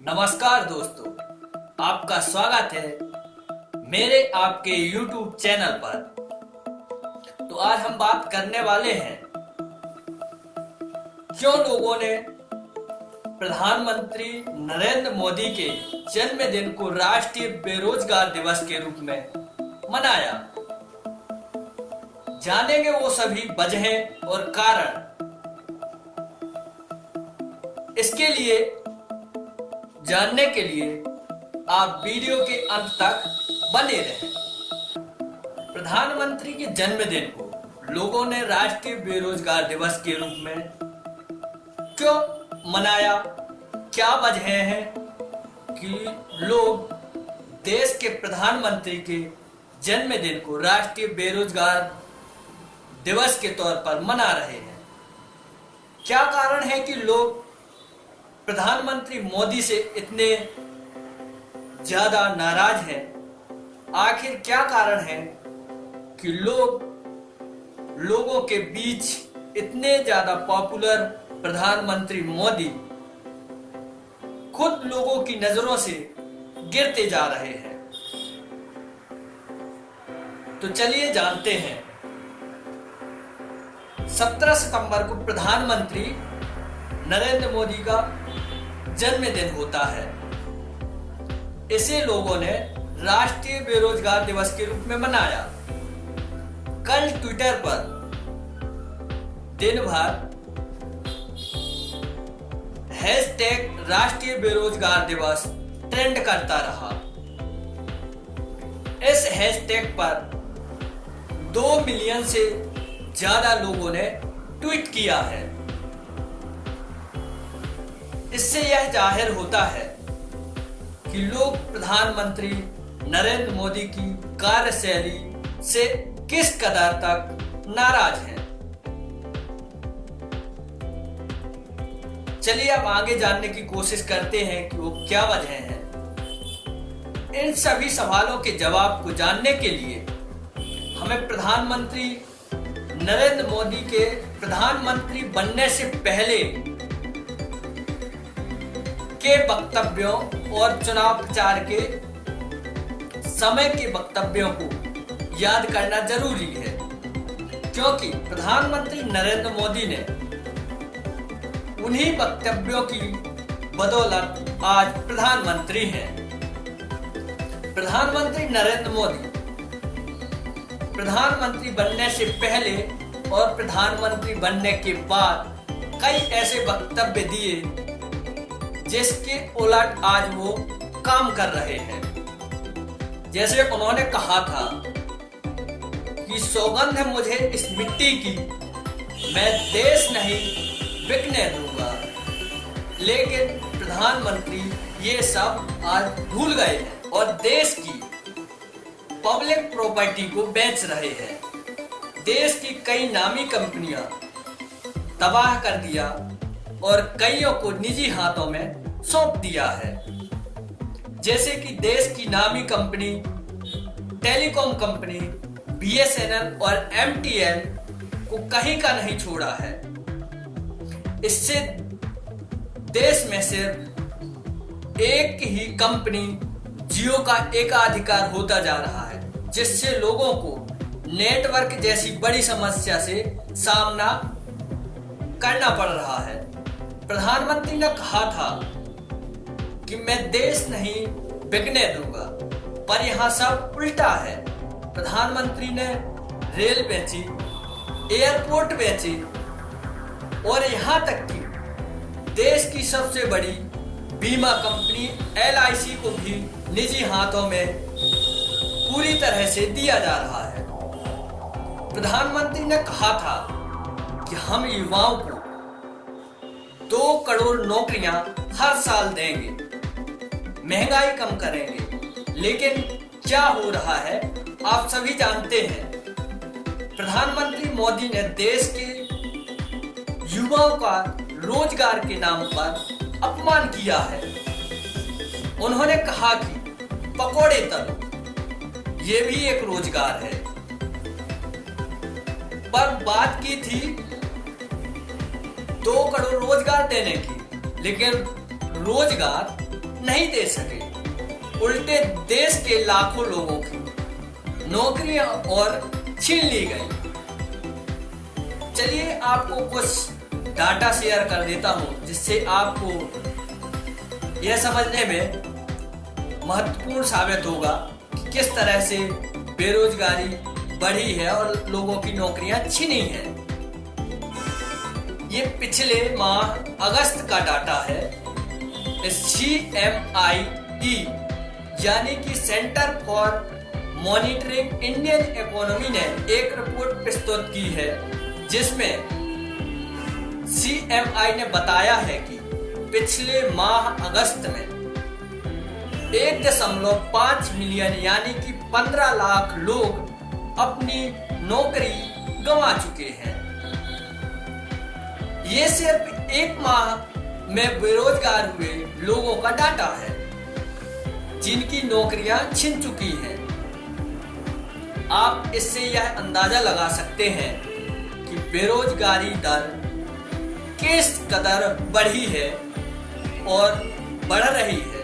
नमस्कार दोस्तों, आपका स्वागत है मेरे आपके YouTube चैनल पर। तो आज हम बात करने वाले हैं क्यों लोगों ने प्रधानमंत्री नरेंद्र मोदी के जन्मदिन को राष्ट्रीय बेरोजगार दिवस के रूप में मनाया। जानेंगे वो सभी वजहें और कारण। इसके लिए जानने के लिए आप वीडियो के अंत तक बने रहें। प्रधानमंत्री के जन्मदिन को लोगों ने राष्ट्रीय बेरोजगार दिवस के रूप में क्यों मनाया, क्या वजह है कि लोग देश के प्रधानमंत्री के जन्मदिन को राष्ट्रीय बेरोजगार दिवस के तौर पर मना रहे हैं। क्या कारण है कि लोग प्रधानमंत्री मोदी से इतने ज्यादा नाराज हैं? आखिर क्या कारण है कि लोगों के बीच इतने ज्यादा पॉपुलर प्रधानमंत्री मोदी खुद लोगों की नजरों से गिरते जा रहे हैं? तो चलिए जानते हैं। 17 सितंबर को प्रधानमंत्री नरेंद्र मोदी का जन्मदिन होता है। इसे लोगों ने राष्ट्रीय बेरोजगार दिवस के रूप में मनाया। कल ट्विटर पर दिन भर हैशटैग राष्ट्रीय बेरोजगार दिवस ट्रेंड करता रहा। इस हैशटैग पर 2 मिलियन से ज्यादा लोगों ने ट्वीट किया है। इससे यह जाहिर होता है कि लोग प्रधानमंत्री नरेंद्र मोदी की कार्यशैली से किस कदर तक नाराज हैं। चलिए अब आगे जानने की कोशिश करते हैं कि वो क्या वजह है। इन सभी सवालों के जवाब को जानने के लिए हमें प्रधानमंत्री नरेंद्र मोदी के प्रधानमंत्री बनने से पहले के वक्तव्यों और चुनाव प्रचार के समय के वक्तव्यों को याद करना जरूरी है, क्योंकि प्रधानमंत्री नरेंद्र मोदी ने उन्हीं वक्तव्यों की बदौलत आज प्रधानमंत्री हैं। प्रधानमंत्री नरेंद्र मोदी प्रधानमंत्री बनने से पहले और प्रधानमंत्री बनने के बाद कई ऐसे वक्तव्य दिए जिसके उलट आज वो काम कर रहे हैं। जैसे उन्होंने कहा था कि सौगंध है मुझे इस मिट्टी की, मैं देश नहीं बिकने दूंगा। लेकिन प्रधानमंत्री ये सब आज भूल गए हैं और देश की पब्लिक प्रॉपर्टी को बेच रहे हैं। देश की कई नामी कंपनियां तबाह कर दिया और कईयों को निजी हाथों में सौंप दिया है। जैसे कि देश की नामी कंपनी टेलीकॉम कंपनी BSNL और MTN को कहीं का नहीं छोड़ा है। इससे देश में सिर्फ एक ही कंपनी जियो का एकाधिकार होता जा रहा है, जिससे लोगों को नेटवर्क जैसी बड़ी समस्या से सामना करना पड़ रहा है। प्रधानमंत्री ने कहा था कि मैं देश नहीं बिकने दूंगा, पर यहां सब उल्टा है। प्रधानमंत्री ने रेल बेची, एयरपोर्ट बेचे और यहां तक कि देश की सबसे बड़ी बीमा कंपनी LIC को भी निजी हाथों में पूरी तरह से दिया जा रहा है। प्रधानमंत्री ने कहा था कि हम युवाओं को 2 करोड़ नौकरियां हर साल देंगे, महंगाई कम करेंगे। लेकिन क्या हो रहा है आप सभी जानते हैं। प्रधानमंत्री मोदी ने देश के युवाओं का रोजगार के नाम पर अपमान किया है। उन्होंने कहा कि पकोड़े तलो, ये भी एक रोजगार है। पर बात की थी 2 करोड़ रोजगार देने की, लेकिन रोजगार नहीं दे सके, उल्टे देश के लाखों लोगों की नौकरियां और छीन ली गई। चलिए आपको कुछ डाटा शेयर कर देता हूं, जिससे आपको यह समझने में महत्वपूर्ण साबित होगा कि किस तरह से बेरोजगारी बढ़ी है और लोगों की नौकरियां छीनी हैं। ये पिछले माह अगस्त का डाटा है। CMIE यानी कि centre for monitoring Indian economy ने एक रिपोर्ट प्रस्तुत की है, जिसमें CMI ने बताया है कि पिछले माह अगस्त में 1.5 मिलियन यानी कि 15 लाख लोग अपनी नौकरी गंवा चुके हैं। ये सिर्फ एक माह में बेरोजगार हुए लोगों का डाटा है, जिनकी नौकरियां छिन चुकी हैं। आप इससे यह अंदाजा लगा सकते हैं कि बेरोजगारी दर किस कदर बढ़ी है और बढ़ रही है।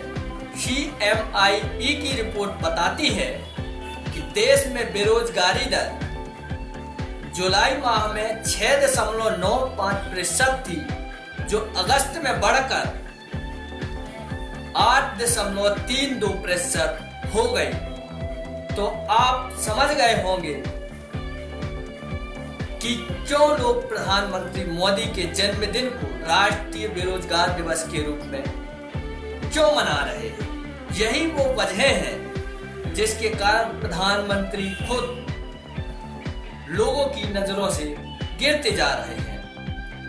CMIE की रिपोर्ट बताती है कि देश में बेरोजगारी दर जुलाई माह में 6.95% थी, जो अगस्त में बढ़कर 8.32% हो गई। तो आप समझ गए होंगे कि क्यों लोग प्रधानमंत्री मोदी के जन्मदिन को राष्ट्रीय बेरोजगार दिवस के रूप में क्यों मना रहे हैं। यही वो वजह है जिसके कारण प्रधानमंत्री खुद लोगों की नजरों से गिरते जा रहे हैं।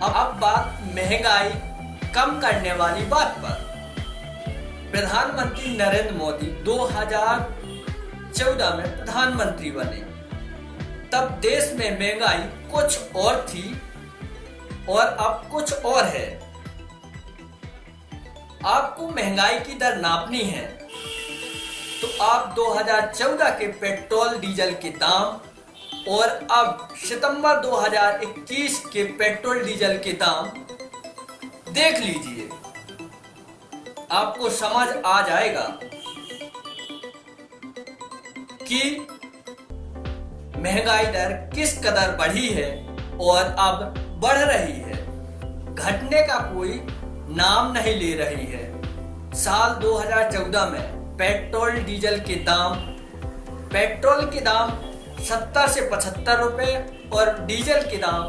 अब बात महंगाई कम करने वाली बात पर। प्रधानमंत्री नरेंद्र मोदी 2014 में प्रधानमंत्री बने, तब देश में महंगाई कुछ और थी और अब कुछ और है। आपको महंगाई की दर नापनी है तो आप 2014 के पेट्रोल डीजल के दाम और अब सितंबर 2021 के पेट्रोल डीजल के दाम देख लीजिए, आपको समझ आ जाएगा कि महंगाई दर किस कदर बढ़ी है और अब बढ़ रही है, घटने का कोई नाम नहीं ले रही है। साल 2014 में पेट्रोल के दाम 70 से 75 रुपए और डीजल के दाम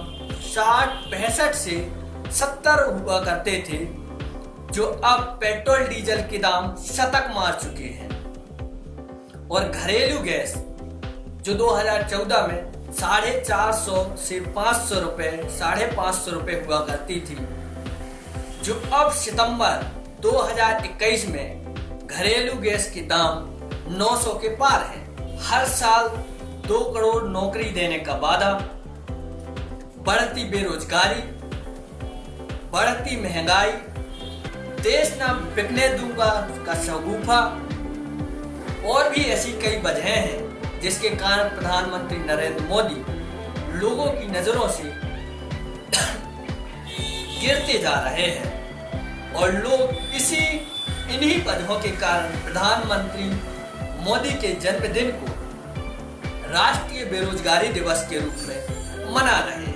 65 से 70 हुआ करते थे, जो अब पेट्रोल डीजल के दाम शतक मार चुके हैं। और घरेलू गैस जो 2014 में 450 से 500 रुपए 550 रुपए हुआ करती थी, जो अब सितंबर 2021 में घरेलू गैस के दाम 900 के पार है। हर साल 2 करोड़ नौकरी देने का वादा, बढ़ती बेरोजगारी, बढ़ती महंगाई, देश ना बिकने दूंगा का शगुफा और भी ऐसी कई वजहें हैं जिसके कारण प्रधानमंत्री नरेंद्र मोदी लोगों की नजरों से गिरते जा रहे हैं और लोग इन्हीं वजहों के कारण प्रधानमंत्री मोदी के जन्मदिन को राष्ट्रीय बेरोजगारी दिवस के रूप में मना रहे हैं।